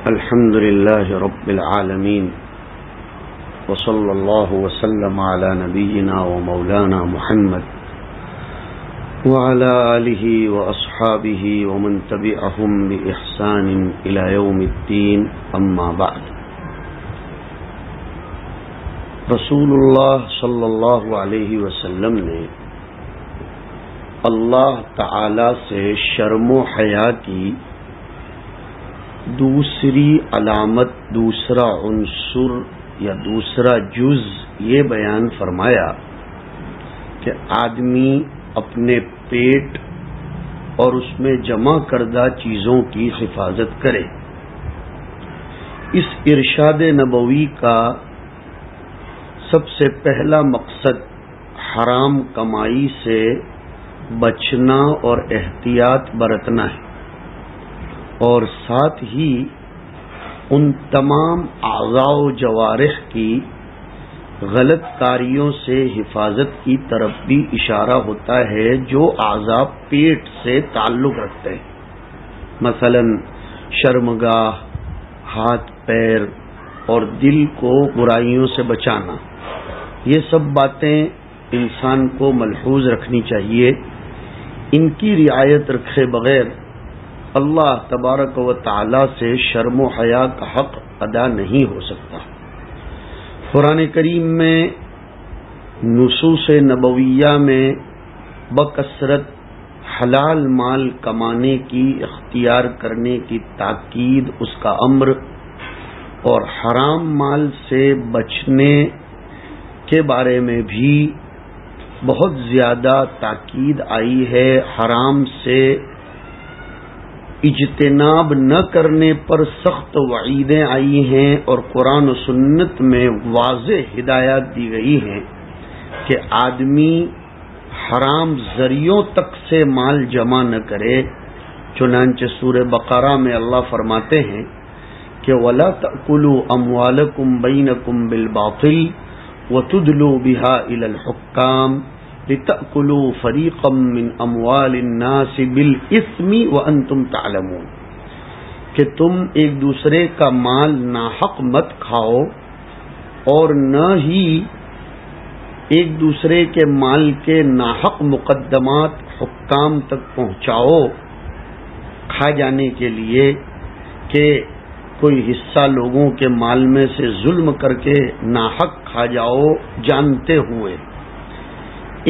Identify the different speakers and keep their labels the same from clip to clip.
Speaker 1: الحمد لله رب العالمين وصلى الله وسلم على نبينا ومولانا محمد وعلى آله وأصحابه ومن تبعهم بإحسان إلى يوم الدين أما بعد. رسول اللہ صلی اللہ علیہ وسلم نے اللہ تعالی سے شرم و حیا کی دوسری علامت، دوسرا عنصر یا دوسرا جز یہ بیان فرمایا کہ آدمی اپنے پیٹ اور اس میں جمع کردہ چیزوں کی حفاظت کرے. اس ارشاد نبوی کا سب سے پہلا مقصد حرام کمائی سے بچنا اور احتیاط برتنا ہے، اور ساتھ ہی ان تمام اعضاء و جوارح کی غلط کاریوں سے حفاظت کی طرف بھی اشارہ ہوتا ہے جو اعضاء پیٹ سے تعلق رکھتے ہیں، مثلا شرمگاہ، ہاتھ پیر اور دل کو برائیوں سے بچانا. یہ سب باتیں انسان کو ملحوظ رکھنی چاہیے. ان کی رعایت رکھے بغیر اللہ تبارک و تعالی سے شرم و حیا کا حق ادا نہیں ہو سکتا. قرآن کریم میں نصوص نبویہ میں بکثرت حلال مال کمانے کی، اختیار کرنے کی تاکید، اس کا امر، اور حرام مال سے بچنے کے بارے میں بھی بہت زیادہ تاکید آئی ہے. حرام سے اجتناب نہ کرنے پر سخت وعیدیں آئی ہیں، اور قرآن و سنت میں واضح ہدایات دی گئی ہیں کہ آدمی حرام ذریعوں تک سے مال جمع نہ کرے. چنانچہ سورہ بقرہ میں اللہ فرماتے ہیں کہ وَلَا تَأْكُلُوا أَمْوَالَكُمْ بَيْنَكُمْ بِالْبَاطِلِ وَتُدْلُوا بِهَا إِلَى الْحُكَّامِ لِتَأْكُلُوا فَرِيقًا مِّنْ أَمْوَالِ النَّاسِ بِالْإِثْمِ وَأَنْتُمْ تَعْلَمُونَ، کہ تم ایک دوسرے کا مال ناحق مت کھاؤ اور نہ ہی ایک دوسرے کے مال کے ناحق مقدمات حکام تک پہنچاؤ کھا جانے کے لیے، کہ کوئی حصہ لوگوں کے مال میں سے ظلم کر کے ناحق کھا جاؤ جانتے ہوئے.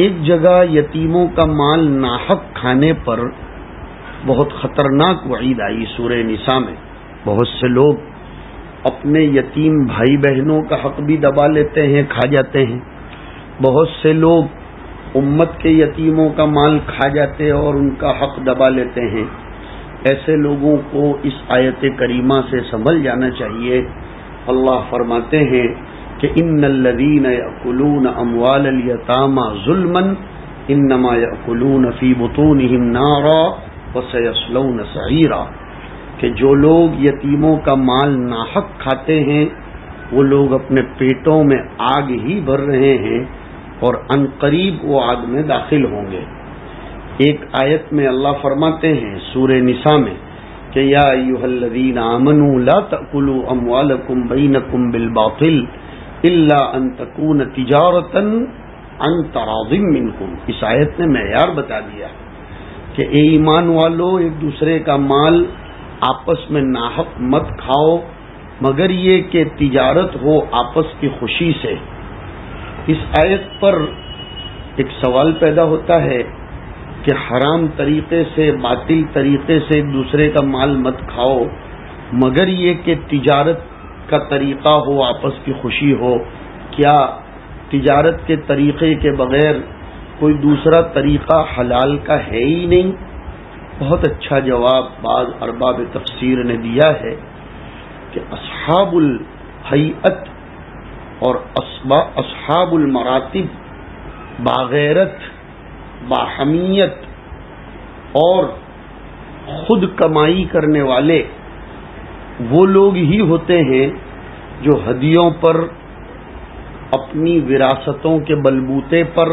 Speaker 1: ایک جگہ یتیموں کا مال ناحق کھانے پر بہت خطرناک وعید آئی سورہ نساء میں. بہت سے لوگ اپنے یتیم بھائی بہنوں کا حق بھی دبا لیتے ہیں، کھا جاتے ہیں. بہت سے لوگ امت کے یتیموں کا مال کھا جاتے ہیں اور ان کا حق دبا لیتے ہیں. ایسے لوگوں کو اس آیت کریمہ سے سنبھل جانا چاہیے. اللہ فرماتے ہیں کہ ان الذین یأکلون اموال الیتامی ظلما انما یأکلون فی بطونہم نارا وسیصلون سعیرا، کہ جو لوگ یتیموں کا مال ناحق کھاتے ہیں وہ لوگ اپنے پیٹوں میں آگ ہی بھر رہے ہیں اور عنقریب وہ آگ میں داخل ہوں گے. ایک آیت میں اللہ فرماتے ہیں سورہ نساء میں کہ یا ایھا الذین آمنوا لا تأکلوا اموالکم بینکم بالباطل الا ان تکون تجارتا عن تراض منکم. اس آیت نے معیار بتا دیا کہ اے ایمان والو، ایک دوسرے کا مال آپس میں ناحق مت کھاؤ مگر یہ کہ تجارت ہو آپس کی خوشی سے. اس آیت پر ایک سوال پیدا ہوتا ہے کہ حرام طریقے سے، باطل طریقے سے ایک دوسرے کا مال مت کھاؤ مگر یہ کہ تجارت کا طریقہ ہو، آپس کی خوشی ہو. کیا تجارت کے طریقے کے بغیر کوئی دوسرا طریقہ حلال کا ہے ہی نہیں؟ بہت اچھا جواب بعض ارباب تفسیر نے دیا ہے کہ اصحاب الہیئت اور اصحاب المراتب باغیرت، باحمیت اور خود کمائی کرنے والے وہ لوگ ہی ہوتے ہیں جو ہدیوں پر، اپنی وراثتوں کے بلبوتے پر،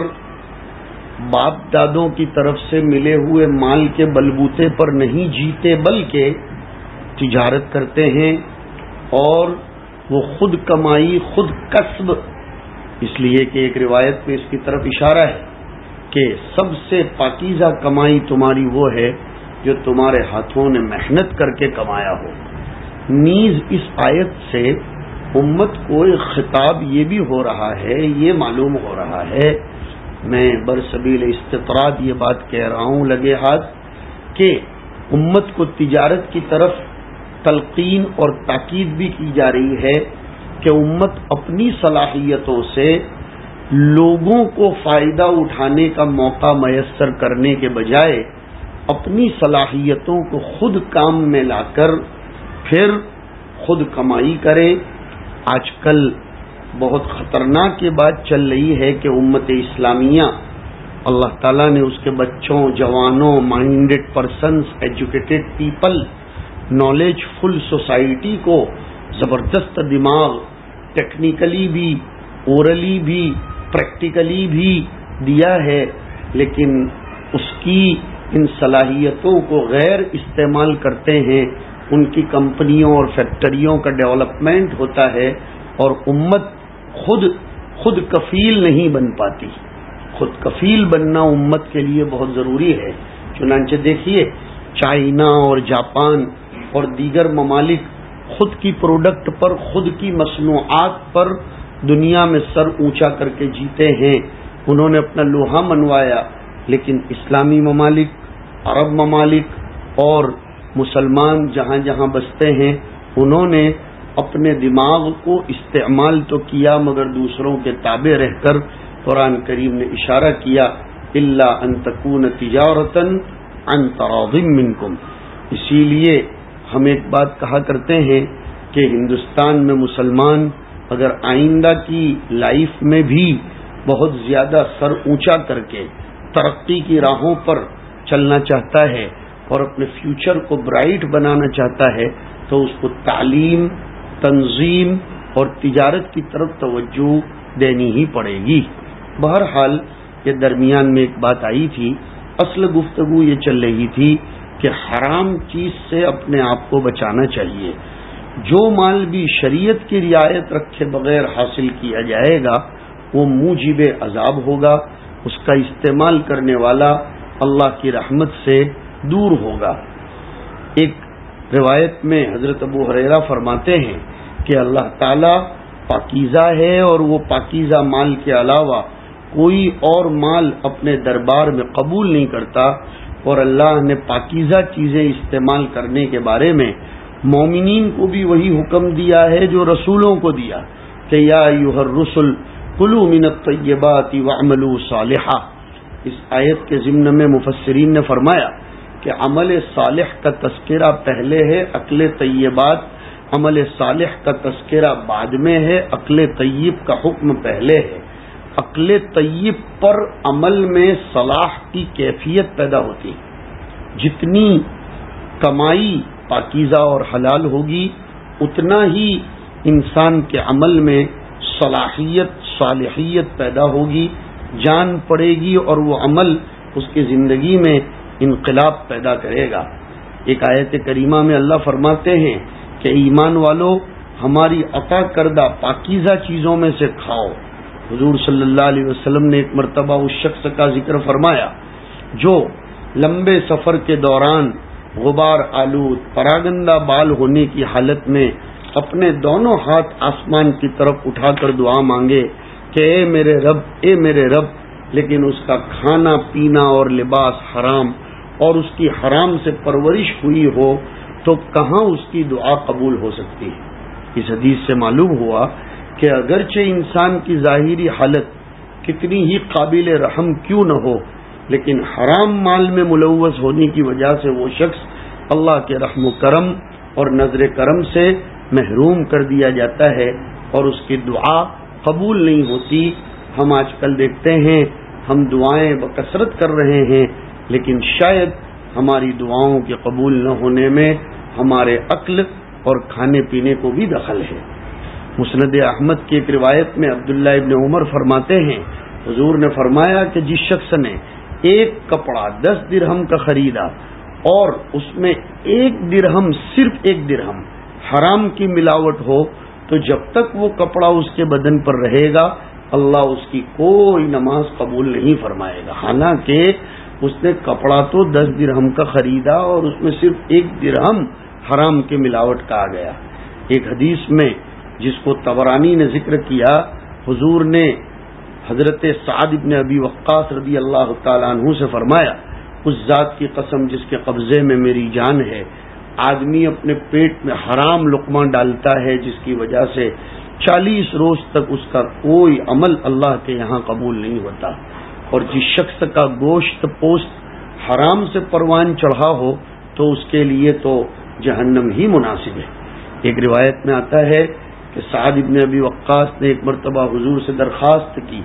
Speaker 1: باپ دادوں کی طرف سے ملے ہوئے مال کے بلبوتے پر نہیں جیتے، بلکہ تجارت کرتے ہیں اور وہ خود کمائی خود کسب، اس لیے کہ ایک روایت میں اس کی طرف اشارہ ہے کہ سب سے پاکیزہ کمائی تمہاری وہ ہے جو تمہارے ہاتھوں نے محنت کر کے کمایا ہو۔ نیز اس آیت سے امت کو ایک خطاب یہ بھی ہو رہا ہے، یہ معلوم ہو رہا ہے، میں برسبیل استطراد یہ بات کہہ رہا ہوں لگے ہاتھ، کہ امت کو تجارت کی طرف تلقین اور تاکید بھی کی جا رہی ہے کہ امت اپنی صلاحیتوں سے لوگوں کو فائدہ اٹھانے کا موقع میسر کرنے کے بجائے اپنی صلاحیتوں کو خود کام میں لا کر پھر خود کمائی کرے۔ آج کل بہت خطرناک یہ بات چل رہی ہے کہ امت اسلامیہ، اللہ تعالیٰ نے اس کے بچوں، جوانوں، minded persons, educated people, knowledgeful society کو زبردست دماغ ٹیکنیکلی بھی، اورلی بھی، پریکٹیکلی بھی دیا ہے، لیکن اس کی ان صلاحیتوں کو غیر استعمال کرتے ہیں، ان کی کمپنیوں اور فیکٹریوں کا ڈیولپمنٹ ہوتا ہے اور امت خود کفیل نہیں بن پاتی۔ خود کفیل بننا امت کے لیے بہت ضروری ہے۔ چنانچہ دیکھیے چائنا اور جاپان اور دیگر ممالک خود کی پروڈکٹ پر، خود کی مصنوعات پر دنیا میں سر اونچا کر کے جیتے ہیں، انہوں نے اپنا لوہا منوایا، لیکن اسلامی ممالک، عرب ممالک اور مسلمان جہاں جہاں بستے ہیں انہوں نے اپنے دماغ کو استعمال تو کیا مگر دوسروں کے تابع رہ کر، قرآن کریم نے اشارہ کیا الا ان تکون تجارتا عن تراض منکم۔ اسی لیے ہم ایک بات کہا کرتے ہیں کہ ہندوستان میں مسلمان اگر آئندہ کی لائف میں بھی بہت زیادہ سر اونچا کر کے ترقی کی راہوں پر چلنا چاہتا ہے اور اپنے فیوچر کو برائٹ بنانا چاہتا ہے تو اس کو تعلیم، تنظیم اور تجارت کی طرف توجہ دینی ہی پڑے گی۔ بہرحال یہ درمیان میں ایک بات آئی تھی، اصل گفتگو یہ چل رہی تھی کہ حرام چیز سے اپنے آپ کو بچانا چاہیے۔ جو مال بھی شریعت کی رعایت رکھے بغیر حاصل کیا جائے گا وہ موجب عذاب ہوگا، اس کا استعمال کرنے والا اللہ کی رحمت سے دور ہوگا۔ ایک روایت میں حضرت ابو ہریرہ فرماتے ہیں کہ اللہ تعالی پاکیزہ ہے اور وہ پاکیزہ مال کے علاوہ کوئی اور مال اپنے دربار میں قبول نہیں کرتا، اور اللہ نے پاکیزہ چیزیں استعمال کرنے کے بارے میں مومنین کو بھی وہی حکم دیا ہے جو رسولوں کو دیا کہ یا ایھا الرسل کلوا من الطیبات واعملوا صالحا۔ اس آیت کے ضمن میں مفسرین نے فرمایا کہ عمل صالح کا تذکرہ پہلے ہے، عقل طیبات، عمل صالح کا تذکرہ بعد میں ہے، عقل طیب کا حکم پہلے ہے۔ عقل طیب پر عمل میں صلاح کی کیفیت پیدا ہوتی، جتنی کمائی پاکیزہ اور حلال ہوگی اتنا ہی انسان کے عمل میں صلاحیت، صالحیت پیدا ہوگی، جان پڑے گی اور وہ عمل اس کی زندگی میں انقلاب پیدا کرے گا۔ ایک آیت کریمہ میں اللہ فرماتے ہیں کہ ایمان والو ہماری عطا کردہ پاکیزہ چیزوں میں سے کھاؤ۔ حضور صلی اللہ علیہ وسلم نے ایک مرتبہ اس شخص کا ذکر فرمایا جو لمبے سفر کے دوران غبار آلود، پراگندہ بال ہونے کی حالت میں اپنے دونوں ہاتھ آسمان کی طرف اٹھا کر دعا مانگے کہ اے میرے رب، اے میرے رب، لیکن اس کا کھانا پینا اور لباس حرام اور اس کی حرام سے پرورش ہوئی ہو تو کہاں اس کی دعا قبول ہو سکتی ہے۔ اس حدیث سے معلوم ہوا کہ اگرچہ انسان کی ظاہری حالت کتنی ہی قابل رحم کیوں نہ ہو، لیکن حرام مال میں ملوث ہونے کی وجہ سے وہ شخص اللہ کے رحم و کرم اور نظر کرم سے محروم کر دیا جاتا ہے اور اس کی دعا قبول نہیں ہوتی۔ ہم آج کل دیکھتے ہیں ہم دعائیں بکثرت کر رہے ہیں، لیکن شاید ہماری دعاؤں کے قبول نہ ہونے میں ہمارے عقل اور کھانے پینے کو بھی دخل ہے۔ مسند احمد کی ایک روایت میں عبداللہ ابن عمر فرماتے ہیں حضور نے فرمایا کہ جس شخص نے ایک کپڑا 10 درہم کا خریدا اور اس میں 1 درہم، صرف 1 درہم حرام کی ملاوٹ ہو تو جب تک وہ کپڑا اس کے بدن پر رہے گا اللہ اس کی کوئی نماز قبول نہیں فرمائے گا. حالانکہ اس نے کپڑا تو 10 درہم کا خریدا اور اس میں صرف 1 درہم حرام کی ملاوٹ کا آ گیا. ایک حدیث میں جس کو طبرانی نے ذکر کیا، حضور نے حضرت سعد بن ابی وقاص رضی اللہ تعالیٰ عنہ سے فرمایا، اس ذات کی قسم جس کے قبضے میں میری جان ہے، آدمی اپنے پیٹ میں حرام لقمہ ڈالتا ہے جس کی وجہ سے 40 روز تک اس کا کوئی عمل اللہ کے یہاں قبول نہیں ہوتا، اور جس شخص کا گوشت پوست حرام سے پروان چڑھا ہو تو اس کے لیے تو جہنم ہی مناسب ہے. ایک روایت میں آتا ہے کہ سعد بن ابی وقاص نے ایک مرتبہ حضور سے درخواست کی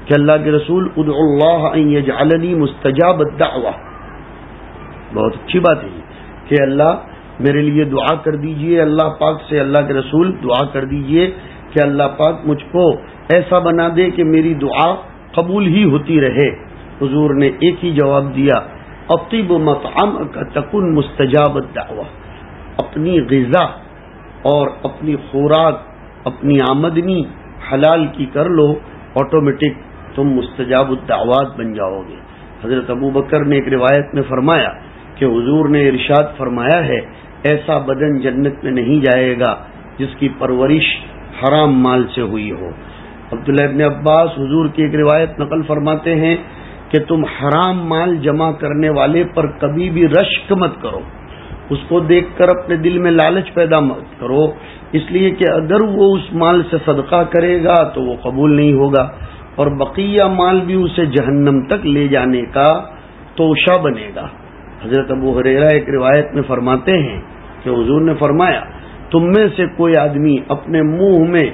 Speaker 1: کہ اللہ کے رسول ادعو اللہ ان یجعلنی مستجاب الدعوہ. بہت اچھی بات ہے کہ اللہ میرے لیے دعا کر دیجئے، اللہ پاک سے اللہ کے رسول دعا کر دیجئے کہ اللہ پاک مجھ کو ایسا بنا دے کہ میری دعا قبول ہی ہوتی رہے. حضور نے ایک ہی جواب دیا، اطیب مطعمک تکن مستجاب الدعوہ. اپنی غذا اور اپنی خوراک، اپنی آمدنی حلال کی کر لو، آٹومیٹک تم مستجاب الدعوات بن جاؤ گے. حضرت ابو بکر نے ایک روایت میں فرمایا کہ حضور نے ارشاد فرمایا ہے، ایسا بدن جنت میں نہیں جائے گا جس کی پرورش حرام مال سے ہوئی ہو. عبداللہ ابن عباس حضور کی ایک روایت نقل فرماتے ہیں کہ تم حرام مال جمع کرنے والے پر کبھی بھی رشک مت کرو، اس کو دیکھ کر اپنے دل میں لالچ پیدا مت کرو، اس لیے کہ اگر وہ اس مال سے صدقہ کرے گا تو وہ قبول نہیں ہوگا اور بقیہ مال بھی اسے جہنم تک لے جانے کا توشہ بنے گا. حضرت ابو ہریرہ ایک روایت میں فرماتے ہیں کہ حضور نے فرمایا، تم میں سے کوئی آدمی اپنے منہ میں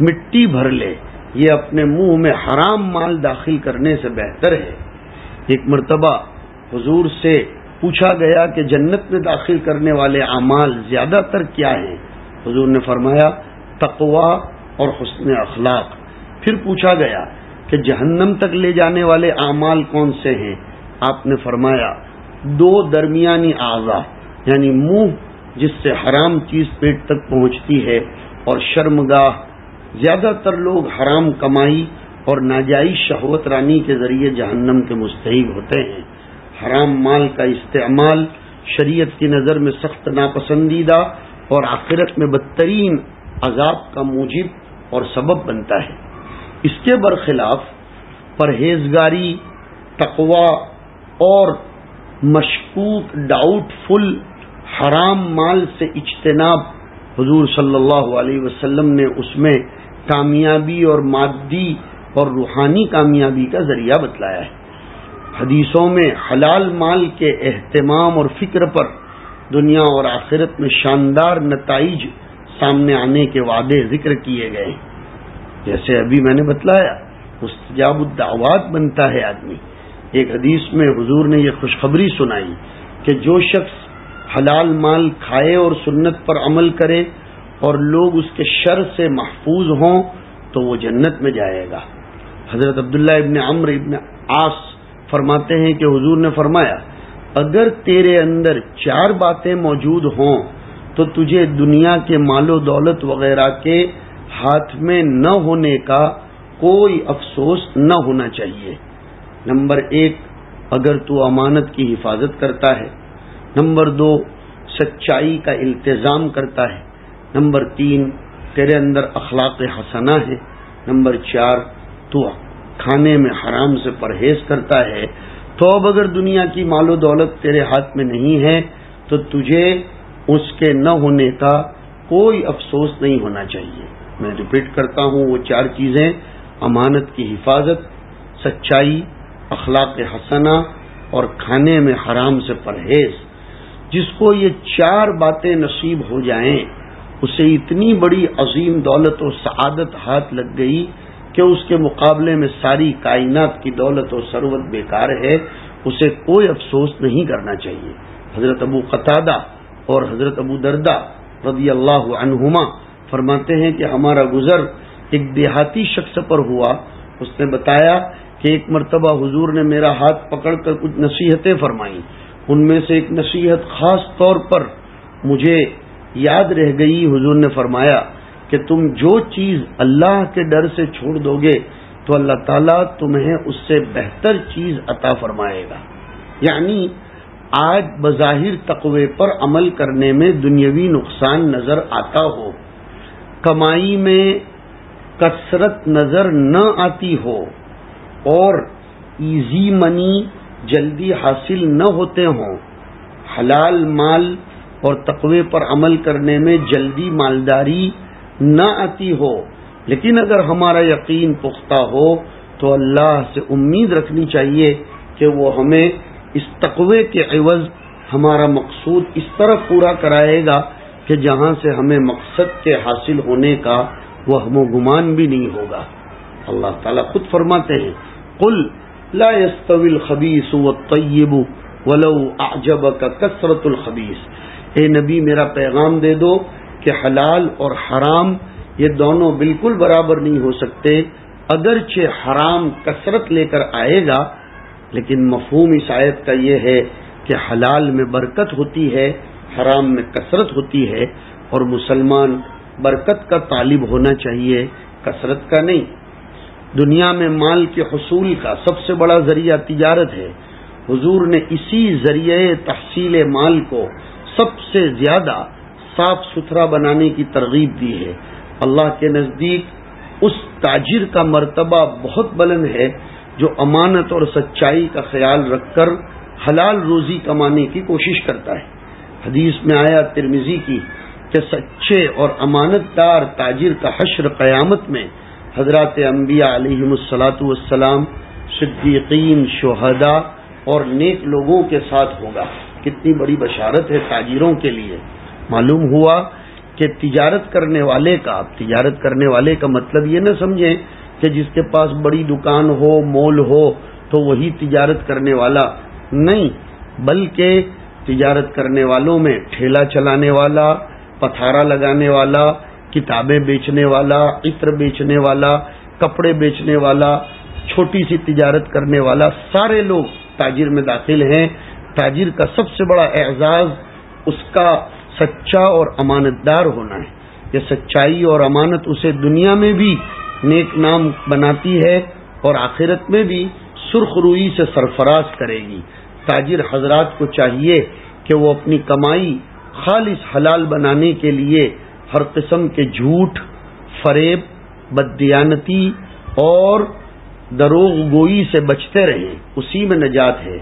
Speaker 1: مٹی بھر لے، یہ اپنے منہ میں حرام مال داخل کرنے سے بہتر ہے. ایک مرتبہ حضور سے پوچھا گیا کہ جنت میں داخل کرنے والے اعمال زیادہ تر کیا ہیں؟ حضور نے فرمایا تقوی اور حسن اخلاق. پھر پوچھا گیا کہ جہنم تک لے جانے والے اعمال کون سے ہیں؟ آپ نے فرمایا 2 درمیانی اعضاء، یعنی منہ جس سے حرام چیز پیٹ تک پہنچتی ہے اور شرمگاہ. زیادہ تر لوگ حرام کمائی اور ناجائز شہوت رانی کے ذریعے جہنم کے مستحق ہوتے ہیں. حرام مال کا استعمال شریعت کی نظر میں سخت ناپسندیدہ اور آخرت میں بدترین عذاب کا موجب اور سبب بنتا ہے. اس کے برخلاف پرہیزگاری، تقوی اور مشکوک ڈاؤٹ فل حرام مال سے اجتناب، حضور صلی اللہ علیہ وسلم نے اس میں کامیابی اور مادی اور روحانی کامیابی کا ذریعہ بتلایا ہے. حدیثوں میں حلال مال کے اہتمام اور فکر پر دنیا اور آخرت میں شاندار نتائج سامنے آنے کے وعدے ذکر کیے گئے ہیں. جیسے ابھی میں نے بتلایا مستجاب الدعوات بنتا ہے آدمی. ایک حدیث میں حضور نے یہ خوشخبری سنائی کہ جو شخص حلال مال کھائے اور سنت پر عمل کرے اور لوگ اس کے شر سے محفوظ ہوں تو وہ جنت میں جائے گا. حضرت عبداللہ ابن عمرو ابن عاص فرماتے ہیں کہ حضور نے فرمایا، اگر تیرے اندر 4 باتیں موجود ہوں تو تجھے دنیا کے مال و دولت وغیرہ کے ہاتھ میں نہ ہونے کا کوئی افسوس نہ ہونا چاہیے. نمبر 1، اگر تو امانت کی حفاظت کرتا ہے. نمبر 2، سچائی کا التزام کرتا ہے. نمبر 3، تیرے اندر اخلاق حسنہ ہے. نمبر 4، تو کھانے میں حرام سے پرہیز کرتا ہے. تو اب اگر دنیا کی مال و دولت تیرے ہاتھ میں نہیں ہے تو تجھے اس کے نہ ہونے کا کوئی افسوس نہیں ہونا چاہیے. میں ریپیٹ کرتا ہوں، وہ 4 چیزیں: امانت کی حفاظت، سچائی، اخلاق حسنہ اور کھانے میں حرام سے پرہیز. جس کو یہ 4 باتیں نصیب ہو جائیں اسے اتنی بڑی عظیم دولت و سعادت ہاتھ لگ گئی کہ اس کے مقابلے میں ساری کائنات کی دولت و ثروت بیکار ہے، اسے کوئی افسوس نہیں کرنا چاہیے. حضرت ابو قتادہ اور حضرت ابو دردہ رضی اللہ عنہما فرماتے ہیں کہ ہمارا گزر ایک دیہاتی شخص پر ہوا. اس نے بتایا کہ ایک مرتبہ حضور نے میرا ہاتھ پکڑ کر کچھ نصیحتیں فرمائیں. ان میں سے ایک نصیحت خاص طور پر مجھے یاد رہ گئی. حضور نے فرمایا کہ تم جو چیز اللہ کے ڈر سے چھوڑ دو گے تو اللہ تعالیٰ تمہیں اس سے بہتر چیز عطا فرمائے گا. یعنی آج بظاہر تقوی پر عمل کرنے میں دنیاوی نقصان نظر آتا ہو، کمائی میں کثرت نظر نہ آتی ہو اور ایزی منی جلدی حاصل نہ ہوتے ہوں، حلال مال اور تقوی پر عمل کرنے میں جلدی مالداری نہ آتی ہو، لیکن اگر ہمارا یقین پختہ ہو تو اللہ سے امید رکھنی چاہیے کہ وہ ہمیں اس تقوی کے عوض ہمارا مقصود اس طرح پورا کرائے گا کہ جہاں سے ہمیں مقصد کے حاصل ہونے کا وہم و گمان بھی نہیں ہوگا. اللہ تعالیٰ خود فرماتے ہیں قل لا يستوي الخبيث والطيب ولو اعجبك كثرة الخبيث. اے نبی میرا پیغام دے دو کہ حلال اور حرام یہ دونوں بالکل برابر نہیں ہو سکتے، اگرچہ حرام کثرت لے کر آئے گا، لیکن مفہوم اس آیت کا یہ ہے کہ حلال میں برکت ہوتی ہے، حرام میں کثرت ہوتی ہے، اور مسلمان برکت کا طالب ہونا چاہیے، کثرت کا نہیں. دنیا میں مال کے حصول کا سب سے بڑا ذریعہ تجارت ہے. حضور نے اسی ذریعے تحصیل مال کو سب سے زیادہ صاف ستھرا بنانے کی ترغیب دی ہے. اللہ کے نزدیک اس تاجر کا مرتبہ بہت بلند ہے جو امانت اور سچائی کا خیال رکھ کر حلال روزی کمانے کی کوشش کرتا ہے. حدیث میں آیا ترمذی کی کہ سچے اور امانت دار تاجر کا حشر قیامت میں حضرات انبیاء علیہم الصلاۃ والسلام، صدیقین، شہداء اور نیک لوگوں کے ساتھ ہوگا. کتنی بڑی بشارت ہے تاجروں کے لیے. معلوم ہوا کہ تجارت کرنے والے کا مطلب یہ نہ سمجھیں کہ جس کے پاس بڑی دکان ہو، مول ہو تو وہی تجارت کرنے والا نہیں، بلکہ تجارت کرنے والوں میں ٹھیلا چلانے والا، پتھارا لگانے والا، کتابیں بیچنے والا، عطر بیچنے والا، کپڑے بیچنے والا، چھوٹی سی تجارت کرنے والا، سارے لوگ تاجر میں داخل ہیں. تاجر کا سب سے بڑا اعزاز اس کا سچا اور امانت دار ہونا ہے. یہ سچائی اور امانت اسے دنیا میں بھی نیک نام بناتی ہے اور آخرت میں بھی سرخ روئی سے سرفراز کرے گی. تاجر حضرات کو چاہیے کہ وہ اپنی کمائی خالص حلال بنانے کے لیے ہر قسم کے جھوٹ، فریب، بددیانتی اور دروغ گوئی سے بچتے رہیں. اسی میں نجات ہے.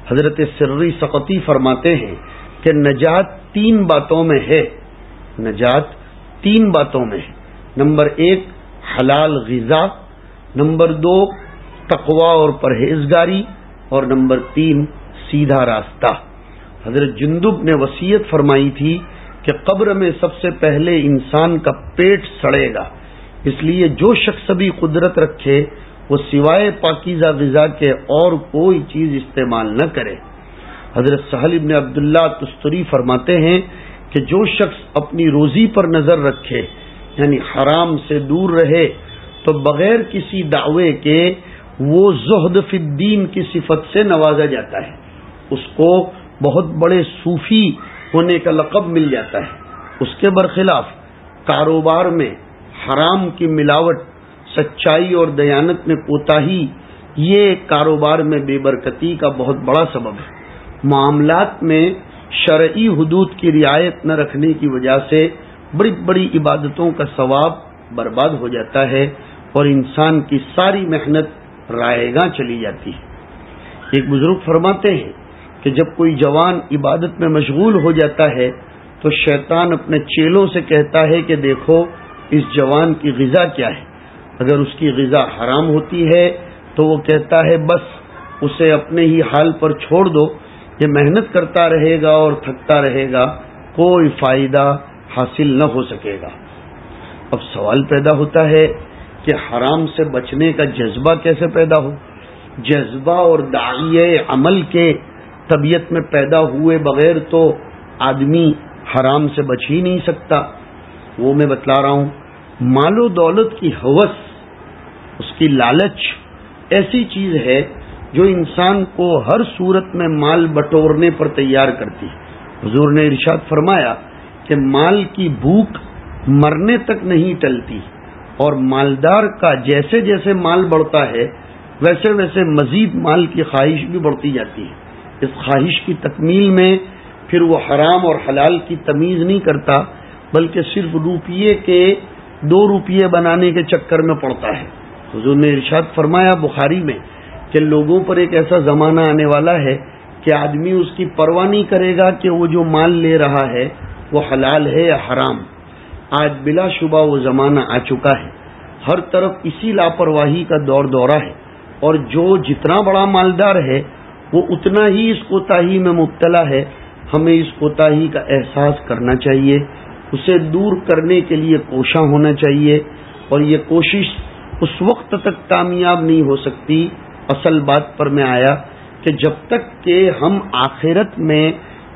Speaker 1: حضرت سری سقطی فرماتے ہیں کہ نجات تین باتوں میں ہے. نمبر 1 حلال غذا، نمبر 2 تقوی اور پرہیزگاری، اور نمبر 3 سیدھا راستہ. حضرت جندب نے وصیت فرمائی تھی کہ قبر میں سب سے پہلے انسان کا پیٹ سڑے گا، اس لیے جو شخص بھی قدرت رکھے وہ سوائے پاکیزہ غذا کے اور کوئی چیز استعمال نہ کرے. حضرت سہل ابن عبداللہ تستری فرماتے ہیں کہ جو شخص اپنی روزی پر نظر رکھے، یعنی حرام سے دور رہے، تو بغیر کسی دعوے کے وہ زہد فی الدین کی صفت سے نوازا جاتا ہے. اس کو بہت بڑے صوفی ہونے کا لقب مل جاتا ہے. اس کے برخلاف کاروبار میں حرام کی ملاوٹ، سچائی اور دیانت میں کوتاہی، یہ کاروبار میں بے برکتی کا بہت بڑا سبب ہے. معاملات میں شرعی حدود کی رعایت نہ رکھنے کی وجہ سے بڑی بڑی عبادتوں کا ثواب برباد ہو جاتا ہے اور انسان کی ساری محنت رائے گاں چلی جاتی ہے. ایک بزرگ فرماتے ہیں کہ جب کوئی جوان عبادت میں مشغول ہو جاتا ہے تو شیطان اپنے چیلوں سے کہتا ہے کہ دیکھو اس جوان کی غذا کیا ہے. اگر اس کی غذا حرام ہوتی ہے تو وہ کہتا ہے بس اسے اپنے ہی حال پر چھوڑ دو، یہ محنت کرتا رہے گا اور تھکتا رہے گا، کوئی فائدہ حاصل نہ ہو سکے گا. اب سوال پیدا ہوتا ہے کہ حرام سے بچنے کا جذبہ کیسے پیدا ہو؟ جذبہ اور داعیہ عمل کے طبیعت میں پیدا ہوئے بغیر تو آدمی حرام سے بچ ہی نہیں سکتا. وہ میں بتلا رہا ہوں. مال و دولت کی ہوس، اس کی لالچ ایسی چیز ہے جو انسان کو ہر صورت میں مال بٹورنے پر تیار کرتی ہے۔ حضور نے ارشاد فرمایا کہ مال کی بھوک مرنے تک نہیں ٹلتی، اور مالدار کا جیسے جیسے مال بڑھتا ہے ویسے ویسے مزید مال کی خواہش بھی بڑھتی جاتی ہے۔ اس خواہش کی تکمیل میں پھر وہ حرام اور حلال کی تمیز نہیں کرتا، بلکہ صرف روپیے کے 2 روپیے بنانے کے چکر میں پڑتا ہے۔ حضور نے ارشاد فرمایا بخاری میں کہ لوگوں پر ایک ایسا زمانہ آنے والا ہے کہ آدمی اس کی پرواہ نہیں کرے گا کہ وہ جو مال لے رہا ہے وہ حلال ہے یا حرام۔ آج بلا شبہ وہ زمانہ آ چکا ہے، ہر طرف اسی لاپرواہی کا دور دورہ ہے، اور جو جتنا بڑا مالدار ہے وہ اتنا ہی اس کوتاہی میں مبتلا ہے۔ ہمیں اس کوتاہی کا احساس کرنا چاہیے، اسے دور کرنے کے لیے کوشاں ہونا چاہیے، اور یہ کوشش اس وقت تک کامیاب نہیں ہو سکتی۔ اصل بات پر میں آیا کہ جب تک کہ ہم آخرت میں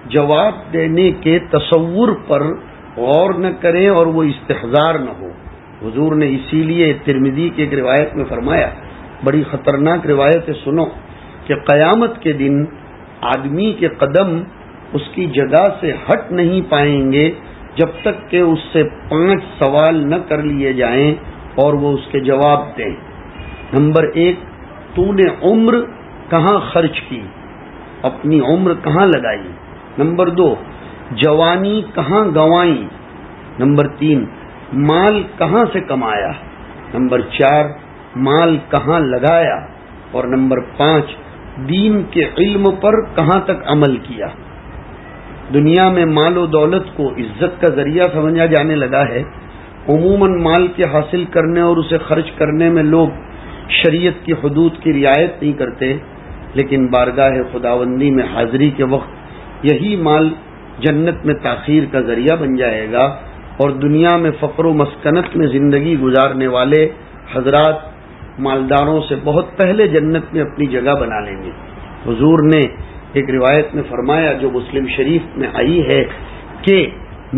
Speaker 1: جواب دینے کے تصور پر غور نہ کریں اور وہ استحضار نہ ہو۔ حضور نے اسی لیے ترمذی کی ایک روایت میں فرمایا، بڑی خطرناک روایت ہے، سنو، کہ قیامت کے دن آدمی کے قدم اس کی جگہ سے ہٹ نہیں پائیں گے جب تک کہ اس سے 5 سوال نہ کر لیے جائیں اور وہ اس کے جواب دیں۔ نمبر 1، تو نے عمر کہاں خرچ کی، اپنی عمر کہاں لگائی؟ نمبر 2، جوانی کہاں گنوائی؟ نمبر 3، مال کہاں سے کمایا؟ نمبر 4، مال کہاں لگایا؟ اور نمبر 5، دین کے علم پر کہاں تک عمل کیا؟ دنیا میں مال و دولت کو عزت کا ذریعہ سمجھا جانے لگا ہے۔ عموماً مال کے حاصل کرنے اور اسے خرچ کرنے میں لوگ شریعت کی حدود کی رعایت نہیں کرتے، لیکن بارگاہ خداوندی میں حاضری کے وقت یہی مال جنت میں تاخیر کا ذریعہ بن جائے گا، اور دنیا میں فقر و مسکنت میں زندگی گزارنے والے حضرات مالداروں سے بہت پہلے جنت میں اپنی جگہ بنا لیں گے۔ حضور نے ایک روایت میں فرمایا جو مسلم شریف میں آئی ہے کہ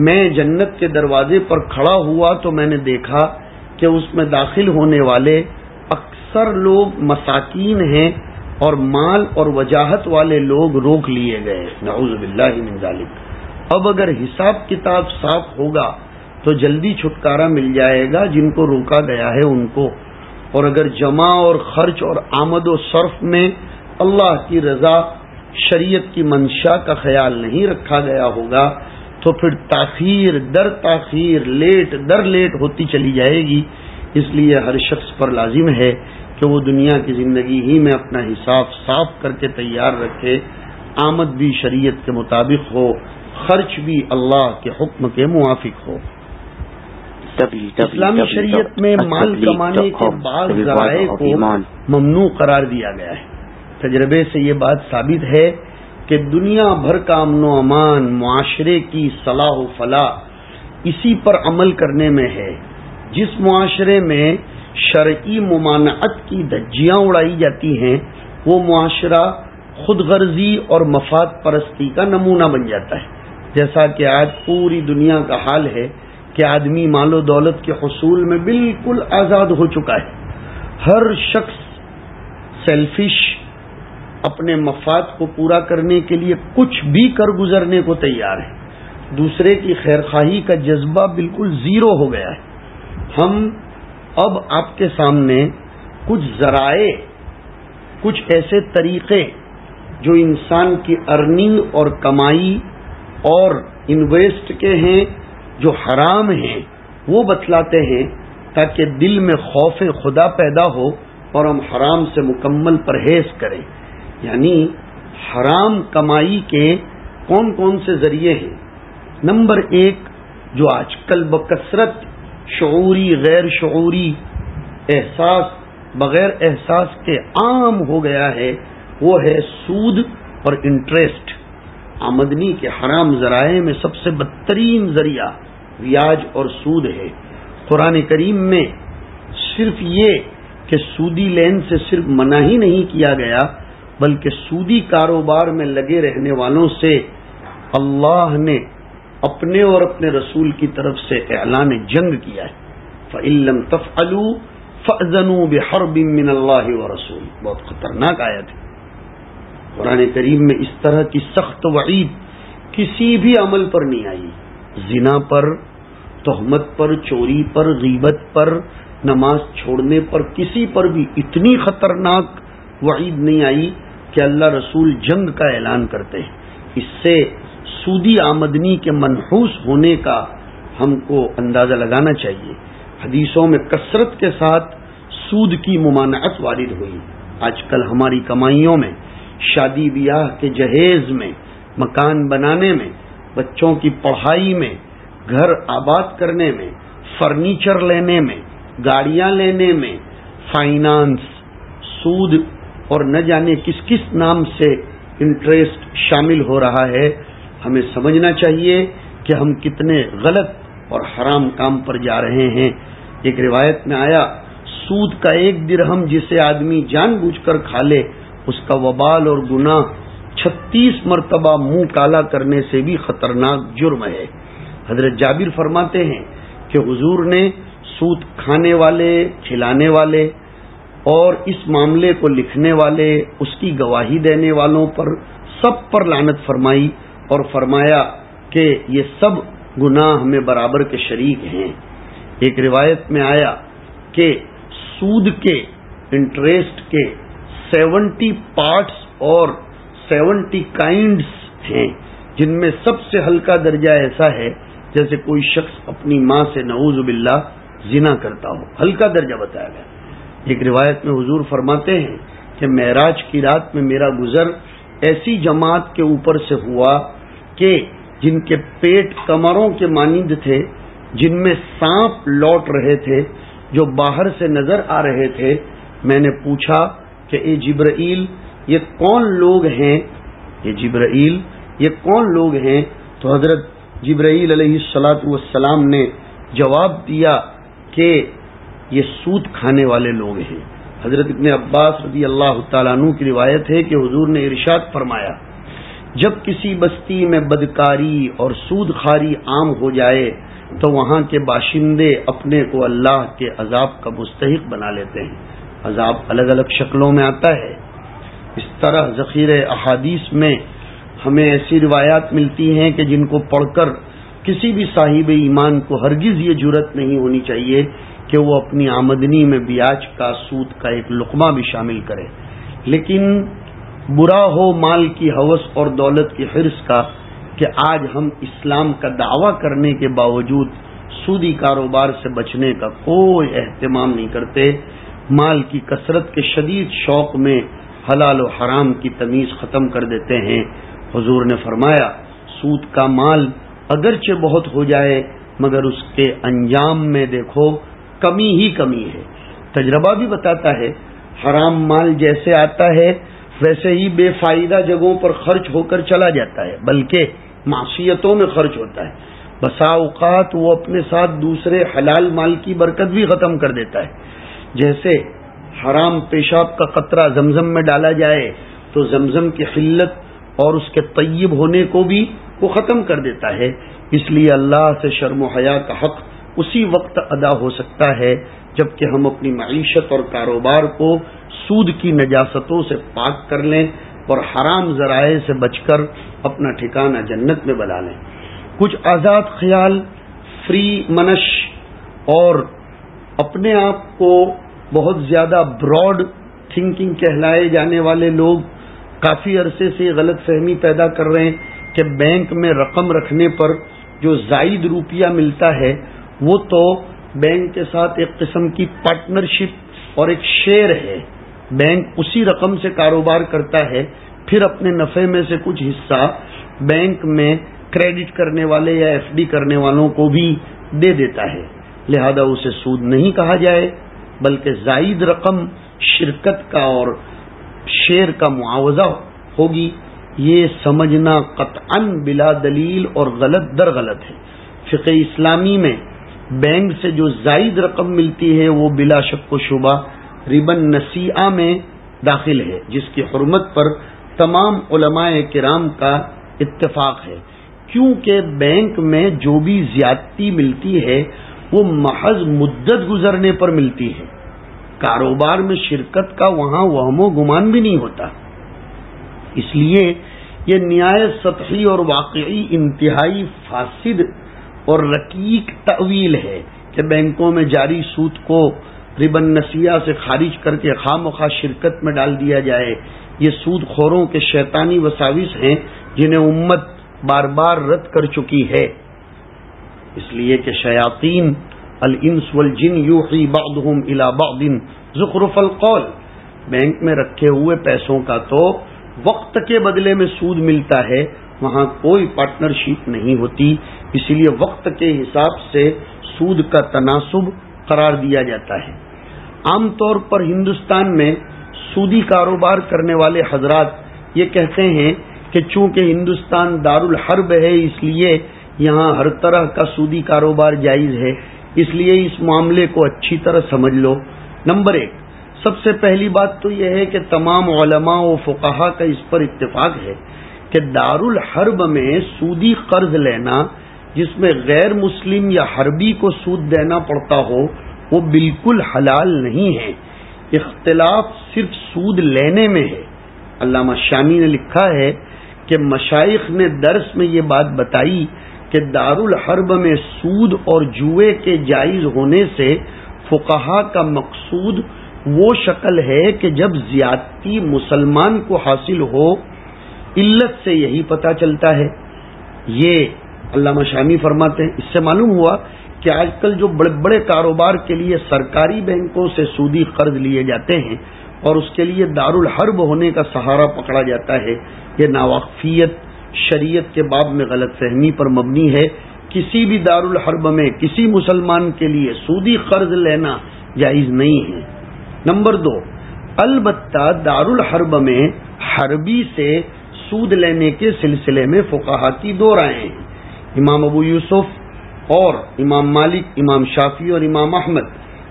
Speaker 1: میں جنت کے دروازے پر کھڑا ہوا تو میں نے دیکھا کہ اس میں داخل ہونے والے اکثر لوگ مساکین ہیں، اور مال اور وجاہت والے لوگ روک لیے گئے، نعوذ باللہ من ذالک۔ اب اگر حساب کتاب صاف ہوگا تو جلدی چھٹکارا مل جائے گا جن کو روکا گیا ہے ان کو، اور اگر جمع اور خرچ اور آمد و صرف میں اللہ کی رضا، شریعت کی منشا کا خیال نہیں رکھا گیا ہوگا تو پھر تاخیر در تاخیر، لیٹ در لیٹ ہوتی چلی جائے گی۔ اس لیے ہر شخص پر لازم ہے کہ وہ دنیا کی زندگی ہی میں اپنا حساب صاف کر کے تیار رکھے، آمد بھی شریعت کے مطابق ہو، خرچ بھی اللہ کے حکم کے موافق ہو۔ اسلامی شریعت میں مال کمانے کے بعض ذرائع کو ممنوع قرار دیا گیا ہے۔ تجربے سے یہ بات ثابت ہے کہ دنیا بھر کا امن و امان، معاشرے کی صلاح و فلاح اسی پر عمل کرنے میں ہے۔ جس معاشرے میں شرعی ممانعت کی دھجیاں اڑائی جاتی ہیں وہ معاشرہ خود غرضی اور مفاد پرستی کا نمونہ بن جاتا ہے، جیسا کہ آج پوری دنیا کا حال ہے کہ آدمی مال و دولت کے حصول میں بالکل آزاد ہو چکا ہے۔ ہر شخص سیلفش، اپنے مفاد کو پورا کرنے کے لیے کچھ بھی کر گزرنے کو تیار ہے۔ دوسرے کی خیرخواہی کا جذبہ بالکل زیرو ہو گیا ہے۔ ہم اب آپ کے سامنے کچھ ذرائع، کچھ ایسے طریقے جو انسان کی ارننگ اور کمائی اور انویسٹ کے ہیں جو حرام ہیں وہ بتلاتے ہیں تاکہ دل میں خوف خدا پیدا ہو اور ہم حرام سے مکمل پرہیز کریں۔ یعنی حرام کمائی کے کون کون سے ذریعے ہیں؟ نمبر 1 جو آج کل بکثرت شعوری غیر شعوری احساس بغیر احساس کے عام ہو گیا ہے وہ ہے سود اور انٹرسٹ۔ آمدنی کے حرام ذرائع میں سب سے بدترین ذریعہ بیاج اور سود ہے۔ قرآن کریم میں صرف یہ کہ سودی لین سے صرف منع ہی نہیں کیا گیا بلکہ سودی کاروبار میں لگے رہنے والوں سے اللہ نے اپنے اور اپنے رسول کی طرف سے اعلان جنگ کیا ہے۔ فَإِن لَّمْ تَفْعَلُوا فَأْذَنُوا بِحَرْبٍ مِّنَ اللَّهِ وَرَسُولِهِ، بہت خطرناک آیت ہے۔ قرآن کریم میں اس طرح کی سخت وعید کسی بھی عمل پر نہیں آئی. زنا پر، تہمت پر، چوری پر، غیبت پر، نماز چھوڑنے پر، کسی پر بھی اتنی خطرناک وعید نہیں آئی کہ اللہ رسول جنگ کا اعلان کرتے ہیں. اس سے سودی آمدنی کے منحوس ہونے کا ہم کو اندازہ لگانا چاہیے. حدیثوں میں کثرت کے ساتھ سود کی ممانعت وارد ہوئی. آج کل ہماری کمائیوں میں، شادی بیاہ کے جہیز میں، مکان بنانے میں، بچوں کی پڑھائی میں، گھر آباد کرنے میں، فرنیچر لینے میں، گاڑیاں لینے میں، فائنانس، سود اور نہ جانے کس کس نام سے انٹرسٹ شامل ہو رہا ہے. ہمیں سمجھنا چاہیے کہ ہم کتنے غلط اور حرام کام پر جا رہے ہیں. ایک روایت میں آیا، سود کا 1 درہم جسے آدمی جان بوجھ کر کھا لے، اس کا وبال اور گناہ 36 مرتبہ منہ کالا کرنے سے بھی خطرناک جرم ہے. حضرت جابر فرماتے ہیں کہ حضور نے سود کھانے والے، کھلانے والے اور اس معاملے کو لکھنے والے، اس کی گواہی دینے والوں پر سب پر لعنت فرمائی اور فرمایا کہ یہ سب گناہ ہمیں برابر کے شریک ہیں. ایک روایت میں آیا کہ سود کے، انٹرسٹ کے 70 پارٹس اور 70 کائنڈز ہیں، جن میں سب سے ہلکا درجہ ایسا ہے جیسے کوئی شخص اپنی ماں سے نعوذ باللہ زنا کرتا ہو. ہلکا درجہ بتایا گیا. ایک روایت میں حضور فرماتے ہیں کہ معراج کی رات میں میرا گزر ایسی جماعت کے اوپر سے ہوا کہ جن کے پیٹ کمروں کے مانند تھے، جن میں سانپ لوٹ رہے تھے جو باہر سے نظر آ رہے تھے. میں نے پوچھا کہ اے جبرائیل، یہ کون لوگ ہیں؟ یہ کون لوگ ہیں؟ تو حضرت جبرائیل علیہ الصلاۃ والسلام نے جواب دیا کہ یہ سود کھانے والے لوگ ہیں. حضرت ابن عباس رضی اللہ تعالیٰ عنہ کی روایت ہے کہ حضور نے ارشاد فرمایا، جب کسی بستی میں بدکاری اور سود خواری عام ہو جائے تو وہاں کے باشندے اپنے کو اللہ کے عذاب کا مستحق بنا لیتے ہیں. عذاب الگ الگ شکلوں میں آتا ہے. اس طرح ذخیرہ احادیث میں ہمیں ایسی روایات ملتی ہیں کہ جن کو پڑھ کر کسی بھی صاحب ایمان کو ہرگز یہ جرأت نہیں ہونی چاہیے کہ وہ اپنی آمدنی میں بیاج کا، سود کا ایک لقمہ بھی شامل کرے. لیکن برا ہو مال کی ہوس اور دولت کی حرص کا کہ آج ہم اسلام کا دعویٰ کرنے کے باوجود سودی کاروبار سے بچنے کا کوئی اہتمام نہیں کرتے. مال کی کثرت کے شدید شوق میں حلال و حرام کی تمیز ختم کر دیتے ہیں. حضور نے فرمایا، سود کا مال اگرچہ بہت ہو جائے مگر اس کے انجام میں دیکھو کمی ہی کمی ہے. تجربہ بھی بتاتا ہے حرام مال جیسے آتا ہے ویسے ہی بے فائدہ جگہوں پر خرچ ہو کر چلا جاتا ہے، بلکہ معصیتوں میں خرچ ہوتا ہے. بسا اوقات وہ اپنے ساتھ دوسرے حلال مال کی برکت بھی ختم کر دیتا ہے. جیسے حرام پیشاب کا قطرہ زمزم میں ڈالا جائے تو زمزم کی خلت اور اس کے طیب ہونے کو بھی وہ ختم کر دیتا ہے. اس لیے اللہ سے شرم و حیا کا حق اسی وقت ادا ہو سکتا ہے جبکہ ہم اپنی معیشت اور کاروبار کو سود کی نجاستوں سے پاک کر لیں اور حرام ذرائع سے بچ کر اپنا ٹھکانہ جنت میں بنا لیں. کچھ آزاد خیال، فری منش اور اپنے آپ کو بہت زیادہ براڈ تھنکنگ کہلائے جانے والے لوگ کافی عرصے سے غلط فہمی پیدا کر رہے ہیں کہ بینک میں رقم رکھنے پر جو زائد روپیہ ملتا ہے وہ تو بینک کے ساتھ ایک قسم کی پارٹنرشپ اور ایک شیئر ہے. بینک اسی رقم سے کاروبار کرتا ہے، پھر اپنے نفع میں سے کچھ حصہ بینک میں کریڈٹ کرنے والے یا ایف ڈی کرنے والوں کو بھی دے دیتا ہے. لہذا اسے سود نہیں کہا جائے بلکہ زائد رقم شرکت کا اور شیئر کا معاوضہ ہوگی. یہ سمجھنا قطعاً بلا دلیل اور غلط در غلط ہے. فقہ اسلامی میں بینک سے جو زائد رقم ملتی ہے وہ بلا شک و شبہ ربا نسیئہ میں داخل ہے، جس کی حرمت پر تمام علماء کرام کا اتفاق ہے. کیونکہ بینک میں جو بھی زیادتی ملتی ہے وہ محض مدت گزرنے پر ملتی ہے. کاروبار میں شرکت کا وہاں وہم و گمان بھی نہیں ہوتا. اس لیے یہ نہایت سطحی اور واقعی انتہائی فاسد اور رقیق تأویل ہے کہ بینکوں میں جاری سود کو ربا النسیہ سے خارج کر کے خواہ مخواہ شرکت میں ڈال دیا جائے۔ یہ سود خوروں کے شیطانی وساوس ہیں جنہیں امت بار بار رد کر چکی ہے، اس لیے کہ شیاطین الانس والجن یوحی بعضهم الی بعض زخرف القول، بینک میں رکھے ہوئے پیسوں کا تو وقت کے بدلے میں سود ملتا ہے، وہاں کوئی پارٹنرشپ نہیں ہوتی، اسی لیے وقت کے حساب سے سود کا تناسب قرار دیا جاتا ہے۔ عام طور پر ہندوستان میں سودی کاروبار کرنے والے حضرات یہ کہتے ہیں کہ چونکہ ہندوستان دارالحرب ہے اس لیے یہاں ہر طرح کا سودی کاروبار جائز ہے، اس لیے اس معاملے کو اچھی طرح سمجھ لو۔ نمبر 1، سب سے پہلی بات تو یہ ہے کہ تمام علماء و فقہا کا اس پر اتفاق ہے کہ دارالحرب میں سودی قرض لینا جس میں غیر مسلم یا حربی کو سود دینا پڑتا ہو وہ بالکل حلال نہیں ہے، اختلاف صرف سود لینے میں ہے۔ علامہ شامی نے لکھا ہے کہ مشائخ نے درس میں یہ بات بتائی کہ دارالحرب میں سود اور جوئے کے جائز ہونے سے فقہا کا مقصود وہ شکل ہے کہ جب زیادتی مسلمان کو حاصل ہو، علت سے یہی پتہ چلتا ہے۔ یہ علامہ شامی فرماتے ہیں، اس سے معلوم ہوا کہ آج کل جو بڑے بڑے کاروبار کے لیے سرکاری بینکوں سے سودی قرض لیے جاتے ہیں اور اس کے لیے دارالحرب ہونے کا سہارا پکڑا جاتا ہے، یہ ناواقفیت شریعت کے باب میں غلط فہمی پر مبنی ہے۔ کسی بھی دارالحرب میں کسی مسلمان کے لیے سودی قرض لینا جائز نہیں ہے۔ نمبر 2، البتہ دارالحرب میں حربی سے سود لینے کے سلسلے میں فقہا کی 2 رائے ہیں۔ امام ابو یوسف اور امام مالک، امام شافعی اور امام احمد،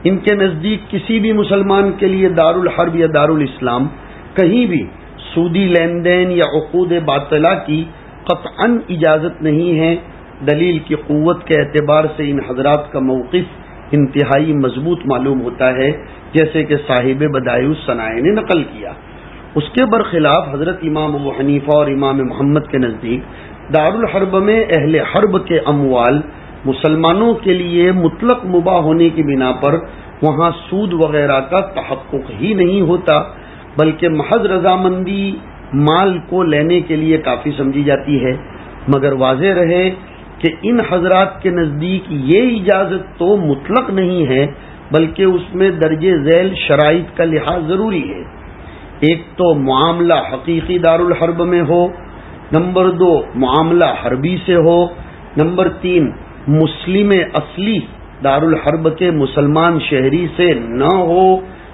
Speaker 1: ان کے نزدیک کسی بھی مسلمان کے لیے دارالحرب یا دارالاسلام کہیں بھی سودی لین دین یا عقود باطلہ کی قطعاً اجازت نہیں ہے۔ دلیل کی قوت کے اعتبار سے ان حضرات کا موقف انتہائی مضبوط معلوم ہوتا ہے، جیسے کہ صاحب بدائع الصنائع نے نقل کیا۔ اس کے برخلاف حضرت امام ابو حنیفہ اور امام محمد کے نزدیک دارالحرب میں اہل حرب کے اموال مسلمانوں کے لیے مطلق مباح ہونے کی بنا پر وہاں سود وغیرہ کا تحقق ہی نہیں ہوتا، بلکہ محض رضامندی مال کو لینے کے لیے کافی سمجھی جاتی ہے۔ مگر واضح رہے کہ ان حضرات کے نزدیک یہ اجازت تو مطلق نہیں ہے، بلکہ اس میں درجہ ذیل شرائط کا لحاظ ضروری ہے۔ ایک تو معاملہ حقیقی دارالحرب میں ہو، نمبر 2 معاملہ حربی سے ہو، نمبر 3 مسلم اصلی دارالحرب کے مسلمان شہری سے نہ ہو،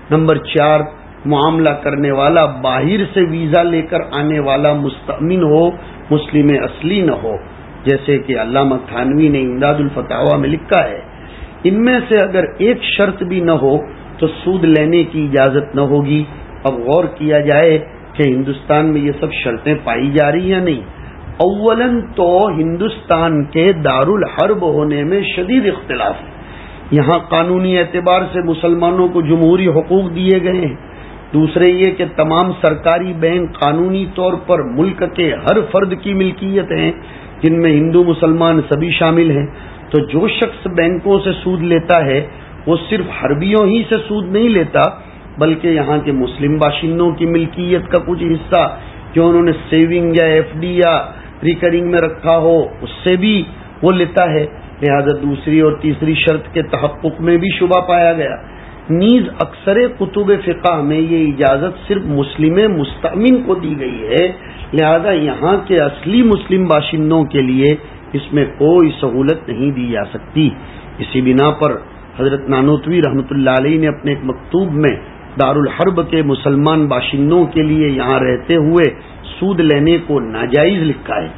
Speaker 1: نمبر 4 معاملہ کرنے والا باہر سے ویزا لے کر آنے والا مستأمن ہو، مسلم اصلی نہ ہو، جیسے کہ علامہ تھانوی نے امداد الفتاوی میں لکھا ہے۔ ان میں سے اگر ایک شرط بھی نہ ہو تو سود لینے کی اجازت نہ ہوگی۔ اب غور کیا جائے کہ ہندوستان میں یہ سب شرطیں پائی جا رہی ہیں نہیں۔ اولاً تو ہندوستان کے دارالحرب ہونے میں شدید اختلاف ہے، یہاں قانونی اعتبار سے مسلمانوں کو جمہوری حقوق دیے گئے ہیں۔ دوسرے یہ کہ تمام سرکاری بینک قانونی طور پر ملک کے ہر فرد کی ملکیت ہیں، جن میں ہندو مسلمان سبھی شامل ہیں۔ تو جو شخص بینکوں سے سود لیتا ہے وہ صرف حربیوں ہی سے سود نہیں لیتا، بلکہ یہاں کے مسلم باشندوں کی ملکیت کا کچھ حصہ جو انہوں نے سیونگ یا ایف ڈی یا ریکرنگ میں رکھا ہو اس سے بھی وہ لیتا ہے۔ لہذا دوسری اور تیسری شرط کے تحقق میں بھی شبہ پایا گیا۔ نیز اکثر کتب فقہ میں یہ اجازت صرف مسلم مستأمن کو دی گئی ہے، لہذا یہاں کے اصلی مسلم باشندوں کے لیے اس میں کوئی سہولت نہیں دی جا سکتی۔ اسی بنا پر حضرت نانوتوی رحمۃ اللہ علیہ نے اپنے ایک مکتوب میں دارالحرب کے مسلمان باشندوں کے لیے یہاں رہتے ہوئے سود لینے کو ناجائز لکھا ہے،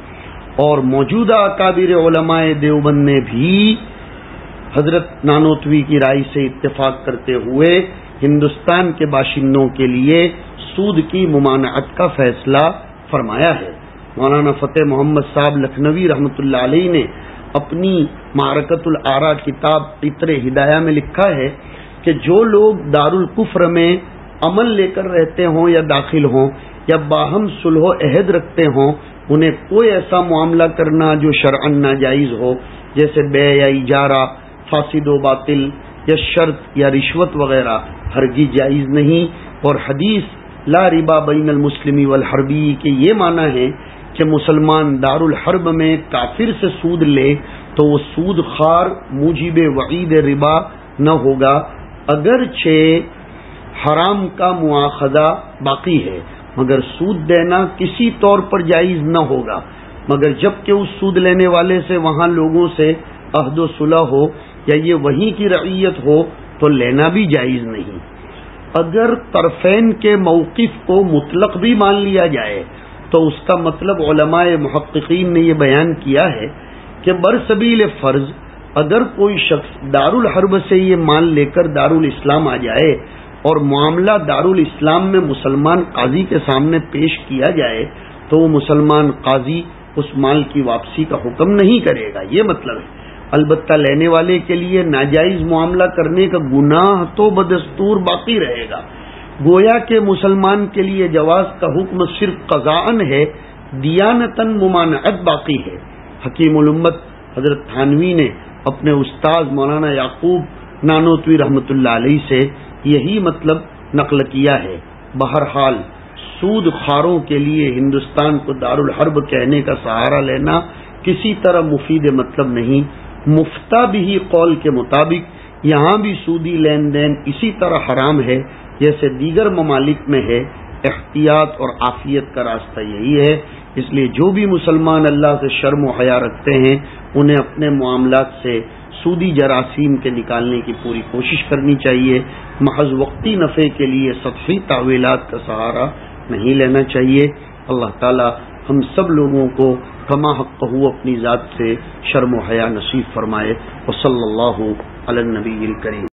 Speaker 1: اور موجودہ اکابر علماء دیوبند نے بھی حضرت نانوتوی کی رائے سے اتفاق کرتے ہوئے ہندوستان کے باشندوں کے لیے سود کی ممانعت کا فیصلہ فرمایا ہے۔ مولانا فتح محمد صاحب لکھنوی رحمۃ اللہ علیہ نے اپنی معرکۃ الآراء کتاب عطر ہدایہ میں لکھا ہے کہ جو لوگ دارالکفر میں عمل لے کر رہتے ہوں یا داخل ہوں، یا باہم صلح و عہد رکھتے ہوں انہیں کوئی ایسا معاملہ کرنا جو شرعن ناجائز ہو، جیسے بیع یا اجارہ فاسد و باطل یا شرط یا رشوت وغیرہ ہرگز جائز نہیں۔ اور حدیث لا ربا بین المسلم والحربی کے یہ معنی ہے کہ مسلمان دارالحرب میں کافر سے سود لے تو وہ سود خوار موجب وعید ربا نہ ہوگا، اگرچہ حرام کا مواخذہ باقی ہے، مگر سود دینا کسی طور پر جائز نہ ہوگا، مگر جب کہ اس سود لینے والے سے وہاں لوگوں سے عہد و صلح ہو یا یہ وہیں کی رعیت ہو تو لینا بھی جائز نہیں۔ اگر طرفین کے موقف کو مطلق بھی مان لیا جائے تو اس کا مطلب علماء محققین نے یہ بیان کیا ہے کہ برسبیل فرض اگر کوئی شخص دارالحرب سے یہ مال لے کر دارالاسلام آ جائے اور معاملہ دارالاسلام میں مسلمان قاضی کے سامنے پیش کیا جائے تو وہ مسلمان قاضی اس مال کی واپسی کا حکم نہیں کرے گا، یہ مطلب ہے۔ البتہ لینے والے کے لیے ناجائز معاملہ کرنے کا گناہ تو بدستور باقی رہے گا، گویا کہ مسلمان کے لیے جواز کا حکم صرف قضاءً ہے، دیانتاً ممانعت باقی ہے۔ حکیم الامت حضرت تھانوی نے اپنے استاذ مولانا یعقوب نانوتوی رحمۃ اللہ علیہ سے یہی مطلب نقل کیا ہے۔ بہرحال سود خاروں کے لیے ہندوستان کو دارالحرب کہنے کا سہارا لینا کسی طرح مفید مطلب نہیں۔ مفتہ بھی قول کے مطابق یہاں بھی سودی لین دین اسی طرح حرام ہے جیسے دیگر ممالک میں ہے۔ احتیاط اور عافیت کا راستہ یہی ہے، اس لیے جو بھی مسلمان اللہ سے شرم و حیا رکھتے ہیں انہیں اپنے معاملات سے سودی جراثیم کے نکالنے کی پوری کوشش کرنی چاہیے، محض وقتی نفع کے لیے سطحی تعویلات کا سہارا نہیں لینا چاہیے۔ اللہ تعالی ہم سب لوگوں کو کما حقہ اپنی ذات سے شرم و حیا نصیب فرمائے۔ وصلی اللہ علی النبی الکریم۔